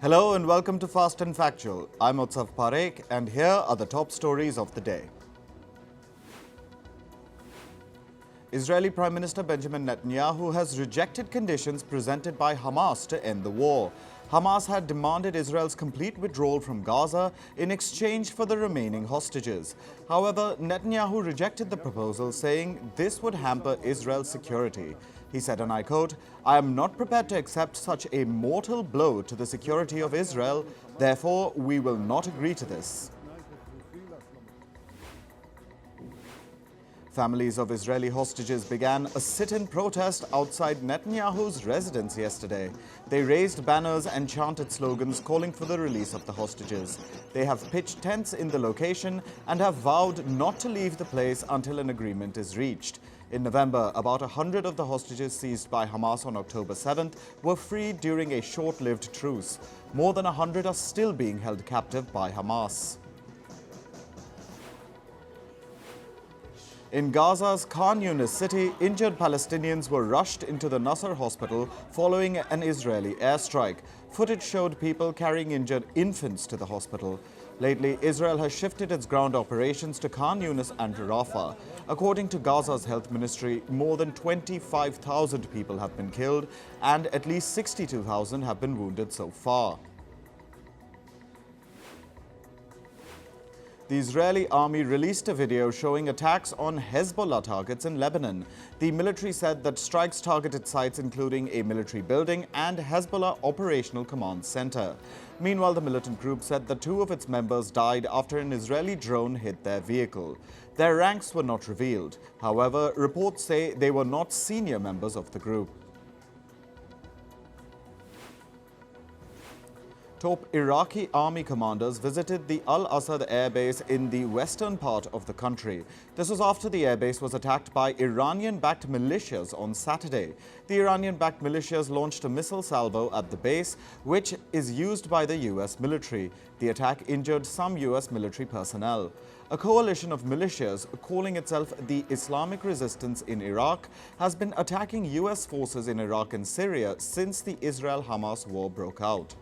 Hello and welcome to Fast and Factual. I'm Uttar Parekh and here are the top stories of the day. Israeli Prime Minister Benjamin Netanyahu has rejected conditions presented by Hamas to end the war. Hamas had demanded Israel's complete withdrawal from Gaza in exchange for the remaining hostages. However, Netanyahu rejected the proposal, saying this would hamper Israel's security. He said, and I quote, "I am not prepared to accept such a mortal blow to the security of Israel. Therefore, we will not agree to this." Families of Israeli hostages began a sit-in protest outside Netanyahu's residence yesterday. They raised banners and chanted slogans calling for the release of the hostages. They have pitched tents in the location and have vowed not to leave the place until an agreement is reached. In November, about 100 of the hostages seized by Hamas on October 7th were freed during a short-lived truce. More than 100 are still being held captive by Hamas. In Gaza's Khan Yunis city, injured Palestinians were rushed into the Nasser hospital following an Israeli airstrike. Footage showed people carrying injured infants to the hospital. Lately, Israel has shifted its ground operations to Khan Yunis and Rafah. According to Gaza's health ministry, more than 25,000 people have been killed and at least 62,000 have been wounded so far. The Israeli army released a video showing attacks on Hezbollah targets in Lebanon. The military said that strikes targeted sites including a military building and Hezbollah Operational Command Center. Meanwhile, the militant group said that 2 of its members died after an Israeli drone hit their vehicle. Their ranks were not revealed. However, reports say they were not senior members of the group. Top Iraqi army commanders visited the Al-Asad airbase in the western part of the country. This was after the airbase was attacked by Iranian-backed militias on Saturday. The Iranian-backed militias launched a missile salvo at the base, which is used by the U.S. military. The attack injured some U.S. military personnel. A coalition of militias, calling itself the Islamic Resistance in Iraq, has been attacking U.S. forces in Iraq and Syria since the Israel-Hamas war broke out.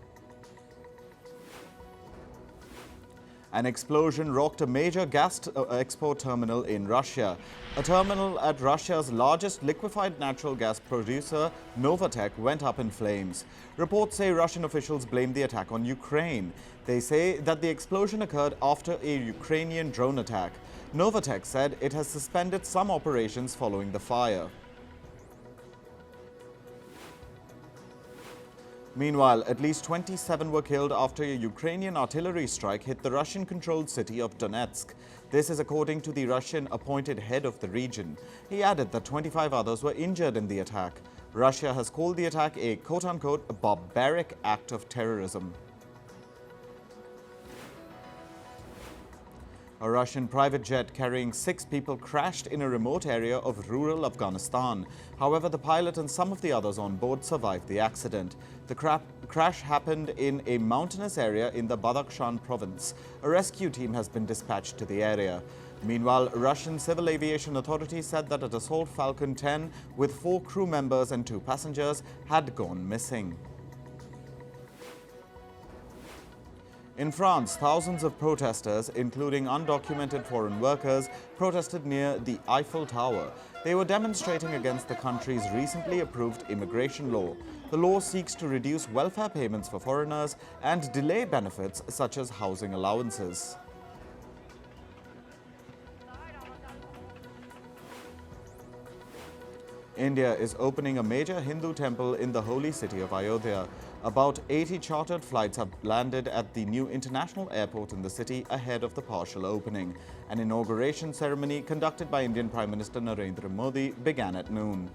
An explosion rocked a major gas export terminal in Russia. A terminal at Russia's largest liquefied natural gas producer, Novatek, went up in flames. Reports say Russian officials blame the attack on Ukraine. They say that the explosion occurred after a Ukrainian drone attack. Novatek said it has suspended some operations following the fire. Meanwhile, at least 27 were killed after a Ukrainian artillery strike hit the Russian-controlled city of Donetsk. This is according to the Russian-appointed head of the region. He added that 25 others were injured in the attack. Russia has called the attack a quote-unquote barbaric act of terrorism. A Russian private jet carrying 6 people crashed in a remote area of rural Afghanistan. However, the pilot and some of the others on board survived the accident. The crash happened in a mountainous area in the Badakhshan province. A rescue team has been dispatched to the area. Meanwhile, Russian civil aviation authorities said that a Dassault Falcon 10 with 4 crew members and 2 passengers had gone missing. In France, thousands of protesters, including undocumented foreign workers, protested near the Eiffel Tower. They were demonstrating against the country's recently approved immigration law. The law seeks to reduce welfare payments for foreigners and delay benefits such as housing allowances. India is opening a major Hindu temple in the holy city of Ayodhya. About 80 chartered flights have landed at the new international airport in the city ahead of the partial opening. An inauguration ceremony conducted by Indian Prime Minister Narendra Modi began at noon.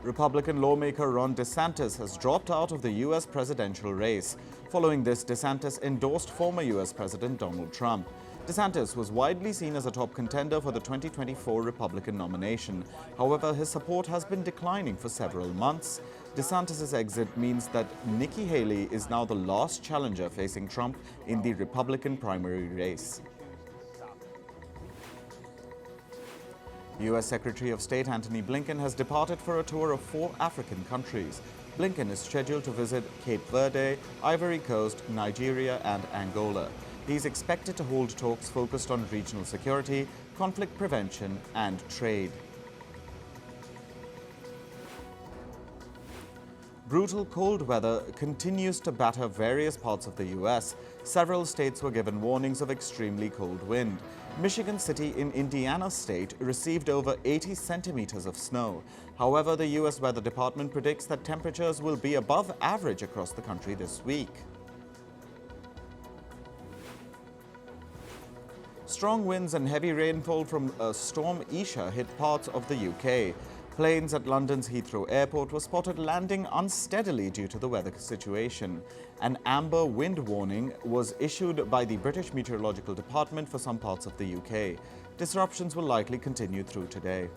Republican lawmaker Ron DeSantis has dropped out of the U.S. presidential race. Following this, DeSantis endorsed former U.S. President Donald Trump. DeSantis was widely seen as a top contender for the 2024 Republican nomination. However, his support has been declining for several months. DeSantis' exit means that Nikki Haley is now the last challenger facing Trump in the Republican primary race. U.S. Secretary of State Antony Blinken has departed for a tour of 4 African countries. Blinken is scheduled to visit Cape Verde, Ivory Coast, Nigeria and Angola. He is expected to hold talks focused on regional security, conflict prevention and trade. Brutal cold weather continues to batter various parts of the U.S. Several states were given warnings of extremely cold wind. Michigan City in Indiana state received over 80 centimeters of snow. However, the U.S. Weather Department predicts that temperatures will be above average across the country this week. Strong winds and heavy rainfall from Storm Isha hit parts of the UK. Planes at London's Heathrow Airport were spotted landing unsteadily due to the weather situation. An amber wind warning was issued by the British Meteorological Department for some parts of the UK. Disruptions will likely continue through today.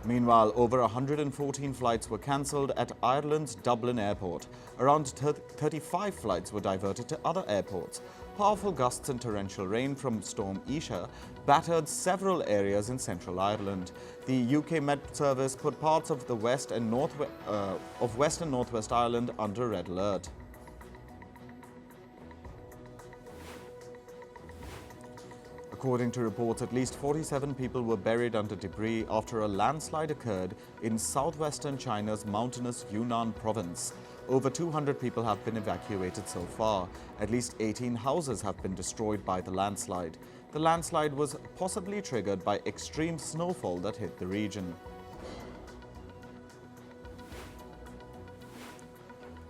Meanwhile, over 114 flights were cancelled at Ireland's Dublin airport. Around 35 flights were diverted to other airports. Powerful gusts and torrential rain from Storm Isha battered several areas in central Ireland. The UK Met Service put parts of the west and northwest Ireland under red alert. According to reports, at least 47 people were buried under debris after a landslide occurred in southwestern China's mountainous Yunnan province. Over 200 people have been evacuated so far. At least 18 houses have been destroyed by the landslide. The landslide was possibly triggered by extreme snowfall that hit the region.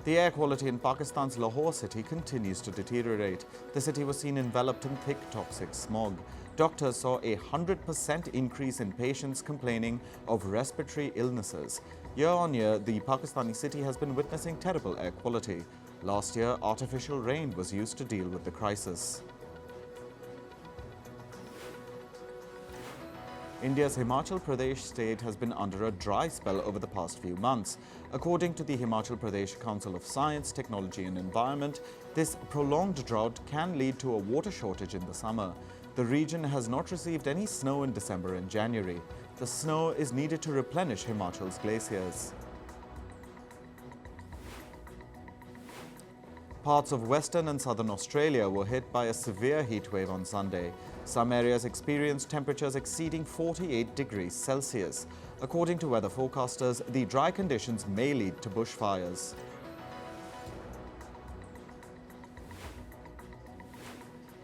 The air quality in Pakistan's Lahore city continues to deteriorate. The city was seen enveloped in thick toxic smog. Doctors saw a 100% increase in patients complaining of respiratory illnesses. Year on year, the Pakistani city has been witnessing terrible air quality. Last year, artificial rain was used to deal with the crisis. India's Himachal Pradesh state has been under a dry spell over the past few months. According to the Himachal Pradesh Council of Science, Technology and Environment, this prolonged drought can lead to a water shortage in the summer. The region has not received any snow in December and January. The snow is needed to replenish Himachal's glaciers. Parts of western and southern Australia were hit by a severe heatwave on Sunday. Some areas experienced temperatures exceeding 48 degrees Celsius. According to weather forecasters, the dry conditions may lead to bushfires.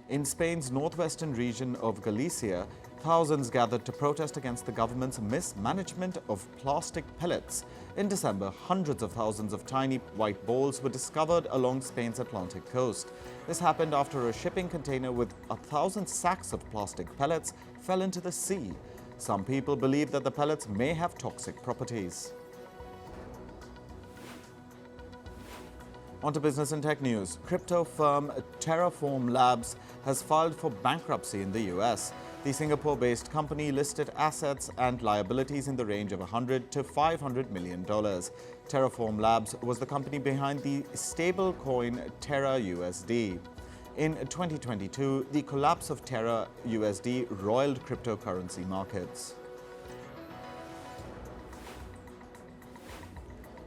In Spain's northwestern region of Galicia, thousands gathered to protest against the government's mismanagement of plastic pellets. In December, hundreds of thousands of tiny white balls were discovered along Spain's Atlantic coast. This happened after a shipping container with 1,000 sacks of plastic pellets fell into the sea. Some people believe that the pellets may have toxic properties. On to business and tech news. Crypto firm Terraform Labs has filed for bankruptcy in the US. The Singapore-based company listed assets and liabilities in the range of $100 to $500 million. Terraform Labs was the company behind the stablecoin Terra USD. In 2022, the collapse of Terra USD roiled cryptocurrency markets.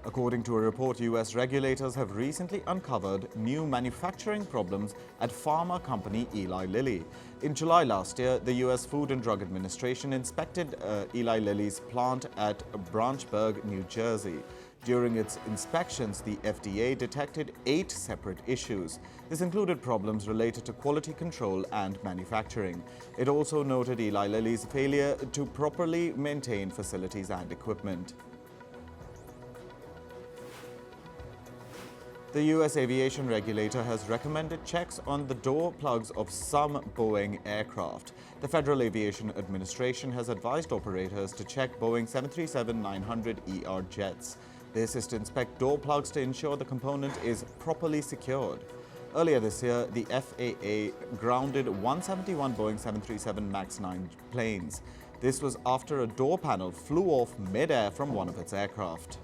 According to a report, US regulators have recently uncovered new manufacturing problems at pharma company Eli Lilly. In July last year, the US Food and Drug Administration inspected Eli Lilly's plant at Branchburg, New Jersey. During its inspections, the FDA detected 8 separate issues. This included problems related to quality control and manufacturing. It also noted Eli Lilly's failure to properly maintain facilities and equipment. The U.S. aviation regulator has recommended checks on the door plugs of some Boeing aircraft. The Federal Aviation Administration has advised operators to check Boeing 737-900ER jets. This is to inspect door plugs to ensure the component is properly secured. Earlier this year, the FAA grounded 171 Boeing 737 MAX 9 planes. This was after a door panel flew off mid-air from one of its aircraft.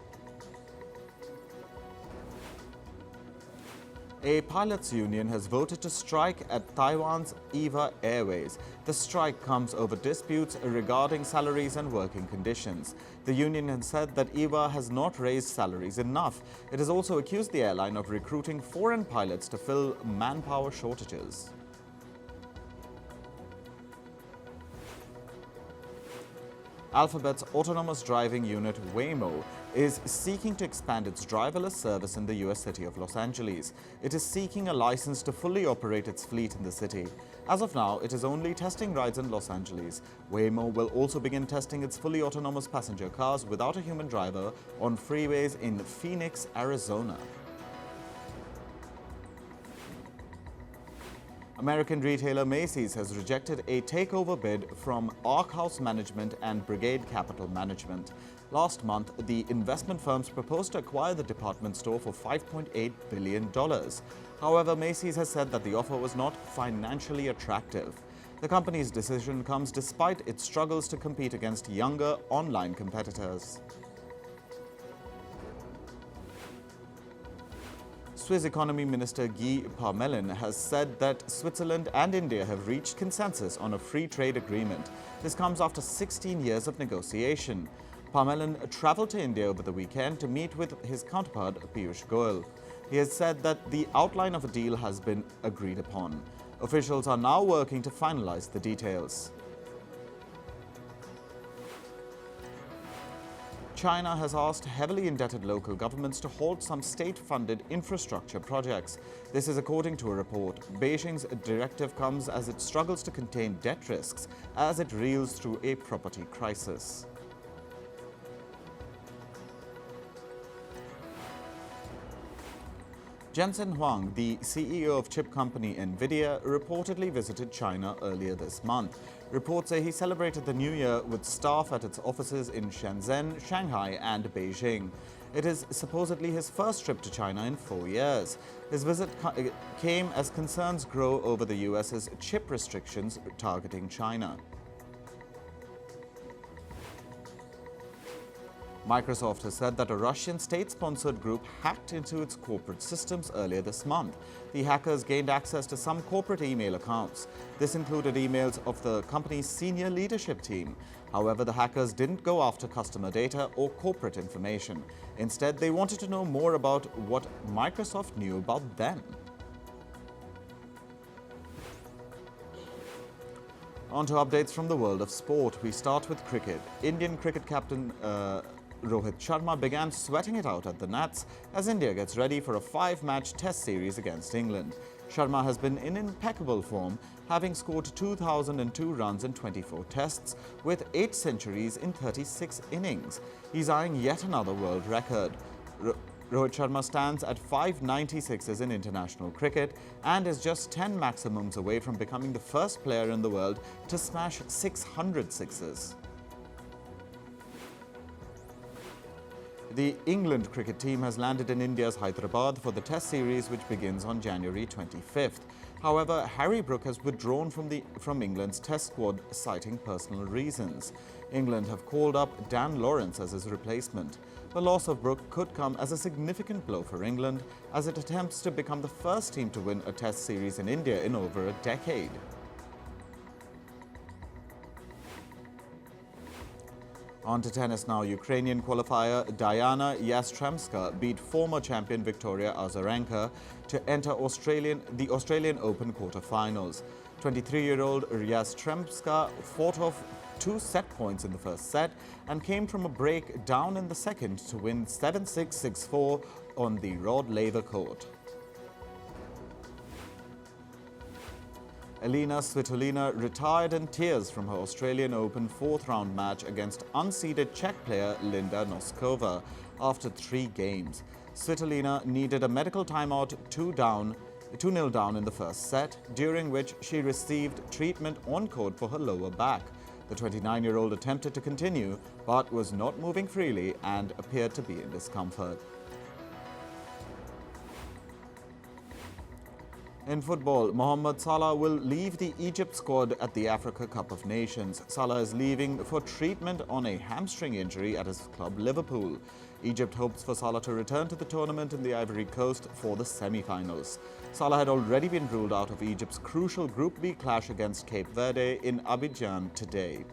A pilots' union has voted to strike at Taiwan's EVA Airways. The strike comes over disputes regarding salaries and working conditions. The union has said that EVA has not raised salaries enough. It has also accused the airline of recruiting foreign pilots to fill manpower shortages. Alphabet's autonomous driving unit Waymo is seeking to expand its driverless service in the US city of Los Angeles. It is seeking a license to fully operate its fleet in the city. As of now, it is only testing rides in Los Angeles. Waymo will also begin testing its fully autonomous passenger cars without a human driver on freeways in Phoenix, Arizona. American retailer Macy's has rejected a takeover bid from Ark House Management and Brigade Capital Management. Last month, the investment firms proposed to acquire the department store for $5.8 billion. However, Macy's has said that the offer was not financially attractive. The company's decision comes despite its struggles to compete against younger online competitors. Swiss Economy Minister Guy Parmelin has said that Switzerland and India have reached consensus on a free trade agreement. This comes after 16 years of negotiation. Parmelin travelled to India over the weekend to meet with his counterpart Piyush Goyal. He has said that the outline of a deal has been agreed upon. Officials are now working to finalise the details. China has asked heavily indebted local governments to halt some state-funded infrastructure projects. This is according to a report. Beijing's directive comes as it struggles to contain debt risks as it reels through a property crisis. Jensen Huang, the CEO of chip company Nvidia, reportedly visited China earlier this month. Reports say he celebrated the New Year with staff at its offices in Shenzhen, Shanghai and Beijing. It is supposedly his first trip to China in 4 years. His visit came as concerns grow over the US's chip restrictions targeting China. Microsoft has said that a Russian state-sponsored group hacked into its corporate systems earlier this month. The hackers gained access to some corporate email accounts. This included emails of the company's senior leadership team. However, the hackers didn't go after customer data or corporate information. Instead, they wanted to know more about what Microsoft knew about them. On to updates from the world of sport. We start with cricket. Indian cricket captain Rohit Sharma began sweating it out at the Nats as India gets ready for a 5-match test series against England. Sharma has been in impeccable form, having scored 2,002 runs in 24 tests with 8 centuries in 36 innings. He's eyeing yet another world record. Rohit Sharma stands at 596s in international cricket and is just 10 maximums away from becoming the first player in the world to smash 600 sixes. The England cricket team has landed in India's Hyderabad for the Test series, which begins on January 25th. However, Harry Brook has withdrawn from England's Test squad, citing personal reasons. England have called up Dan Lawrence as his replacement. The loss of Brook could come as a significant blow for England, as it attempts to become the first team to win a Test series in India in over a decade. On to tennis now. Ukrainian qualifier Diana Yastremska beat former champion Victoria Azarenka to enter the Australian Open quarter-finals. 23-year-old Yastremska fought off 2 set points in the first set and came from a break down in the second to win 7-6, 6-4 on the Rod Laver court. Elina Svitolina retired in tears from her Australian Open 4th-round match against unseeded Czech player Linda Noskova after 3 games. Svitolina needed a medical timeout 2-0 down in the first set, during which she received treatment on court for her lower back. The 29-year-old attempted to continue, but was not moving freely and appeared to be in discomfort. In football, Mohamed Salah will leave the Egypt squad at the Africa Cup of Nations. Salah is leaving for treatment on a hamstring injury at his club Liverpool. Egypt hopes for Salah to return to the tournament in the Ivory Coast for the semi-finals. Salah had already been ruled out of Egypt's crucial Group B clash against Cape Verde in Abidjan today.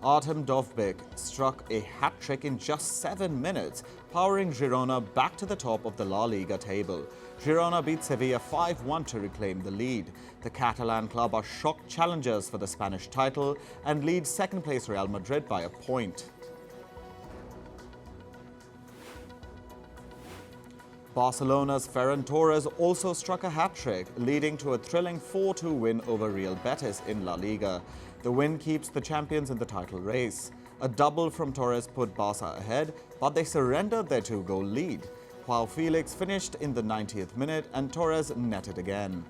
Artem Dovbyk struck a hat-trick in just 7 minutes, powering Girona back to the top of the La Liga table. Girona beat Sevilla 5-1 to reclaim the lead. The Catalan club are shock challengers for the Spanish title and lead second-place Real Madrid by a point. Barcelona's Ferran Torres also struck a hat-trick, leading to a thrilling 4-2 win over Real Betis in La Liga. The win keeps the champions in the title race. A double from Torres put Barca ahead, but they surrendered their 2-goal lead, while Felix finished in the 90th minute and Torres netted again.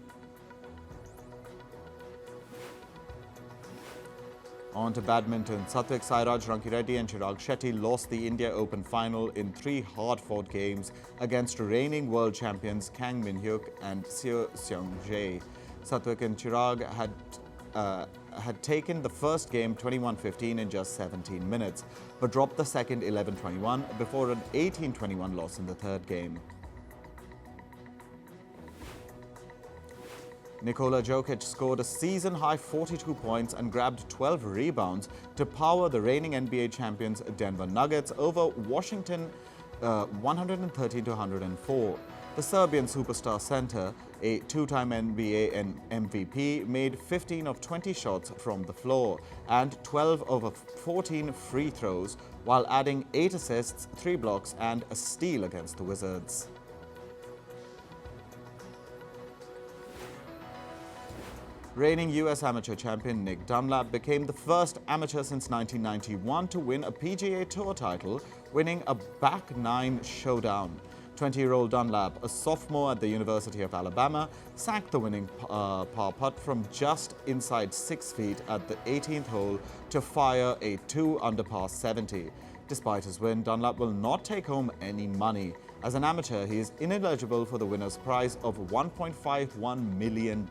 On to badminton. Satwik Sairaj Rankireddy and Chirag Shetty lost the India Open final in 3 hard-fought games against reigning world champions Kang Min-hyuk and Seo Seong-jae. Satwik and Chirag had taken the first game 21-15 in just 17 minutes, but dropped the second 11-21 before an 18-21 loss in the third game. Nikola Jokic scored a season-high 42 points and grabbed 12 rebounds to power the reigning NBA champions Denver Nuggets over Washington 113-104. The Serbian superstar center, a 2-time NBA MVP, made 15 of 20 shots from the floor and 12 of 14 free throws, while adding 8 assists, 3 blocks and a steal against the Wizards. Reigning US amateur champion Nick Dunlap became the first amateur since 1991 to win a PGA Tour title, winning a back 9 showdown. 20-year-old Dunlap, a sophomore at the University of Alabama, sank the winning par putt from just inside 6 feet at the 18th hole to fire a 2-under par 70. Despite his win, Dunlap will not take home any money. As an amateur, he is ineligible for the winner's prize of $1.51 million.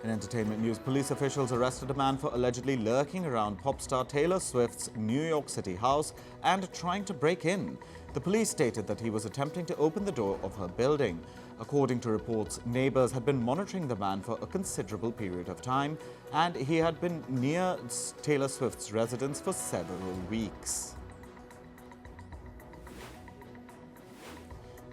In entertainment news, police officials arrested a man for allegedly lurking around pop star Taylor Swift's New York City house and trying to break in. The police stated that he was attempting to open the door of her building. According to reports, neighbors had been monitoring the man for a considerable period of time, and he had been near Taylor Swift's residence for several weeks.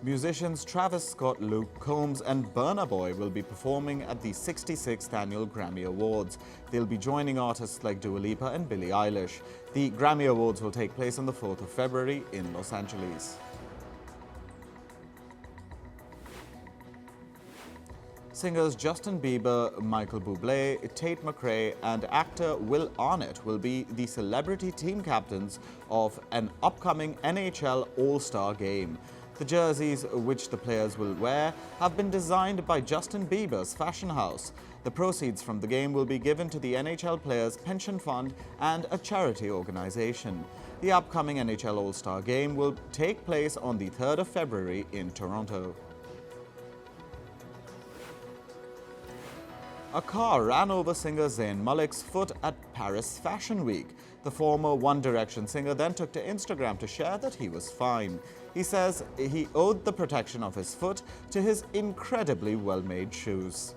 Musicians Travis Scott, Luke Combs and Burna Boy will be performing at the 66th Annual Grammy Awards. They'll be joining artists like Dua Lipa and Billie Eilish. The Grammy Awards will take place on the 4th of February in Los Angeles. Singers Justin Bieber, Michael Bublé, Tate McRae and actor Will Arnett will be the celebrity team captains of an upcoming NHL All-Star game. The jerseys, which the players will wear, have been designed by Justin Bieber's fashion house. The proceeds from the game will be given to the NHL Players' Pension Fund and a charity organization. The upcoming NHL All-Star Game will take place on the 3rd of February in Toronto. A car ran over singer Zayn Malik's foot at Paris Fashion Week. The former One Direction singer then took to Instagram to share that he was fine. He says he owed the protection of his foot to his incredibly well-made shoes.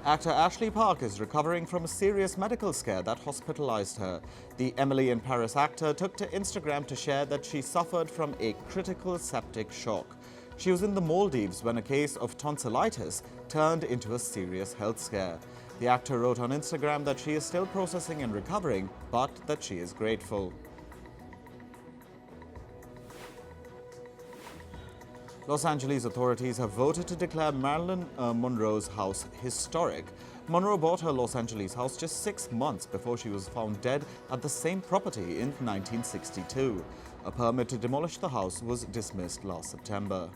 Actor Ashley Park is recovering from a serious medical scare that hospitalized her. The Emily in Paris actor took to Instagram to share that she suffered from a critical septic shock. She was in the Maldives when a case of tonsillitis turned into a serious health scare. The actor wrote on Instagram that she is still processing and recovering, but that she is grateful. Los Angeles authorities have voted to declare Marilyn Monroe's house historic. Monroe bought her Los Angeles house just 6 months before she was found dead at the same property in 1962. A permit to demolish the house was dismissed last September.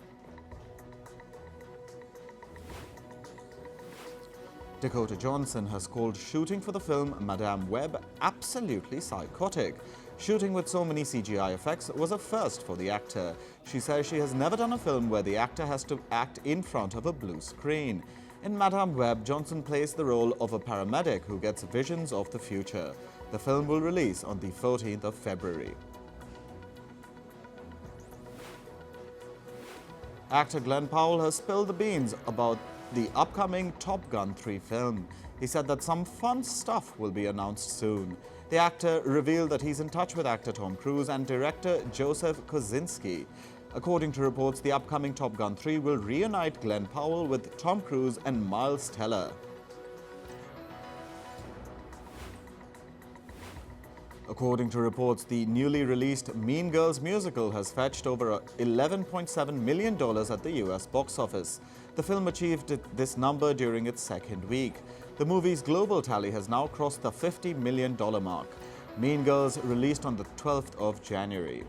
Dakota Johnson has called shooting for the film Madame Web absolutely psychotic. Shooting with so many CGI effects was a first for the actor. She says she has never done a film where the actor has to act in front of a blue screen. In Madame Web, Johnson plays the role of a paramedic who gets visions of the future. The film will release on the 14th of February. Actor Glenn Powell has spilled the beans about the upcoming Top Gun 3 film. He said that some fun stuff will be announced soon. The actor revealed that he's in touch with actor Tom Cruise and director Joseph Kosinski. According to reports, the upcoming Top Gun 3 will reunite Glenn Powell with Tom Cruise and Miles Teller. According to reports, the newly released Mean Girls musical has fetched over $11.7 million at the US box office. The film achieved this number during its second week. The movie's global tally has now crossed the $50 million mark. Mean Girls released on the 12th of January.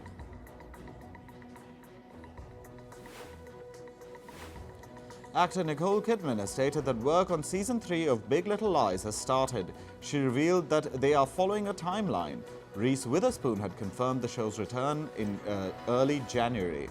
Actor Nicole Kidman has stated that work on Season 3 of Big Little Lies has started. She revealed that they are following a timeline. Reese Witherspoon had confirmed the show's return in early January.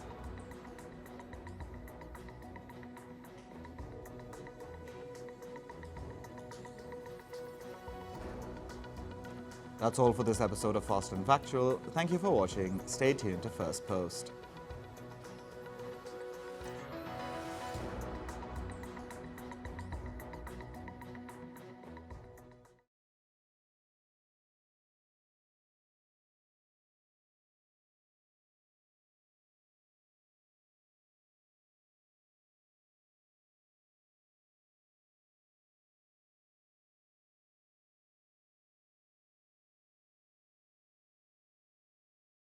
That's all for this episode of Fast and Factual. Thank you for watching. Stay tuned to First Post.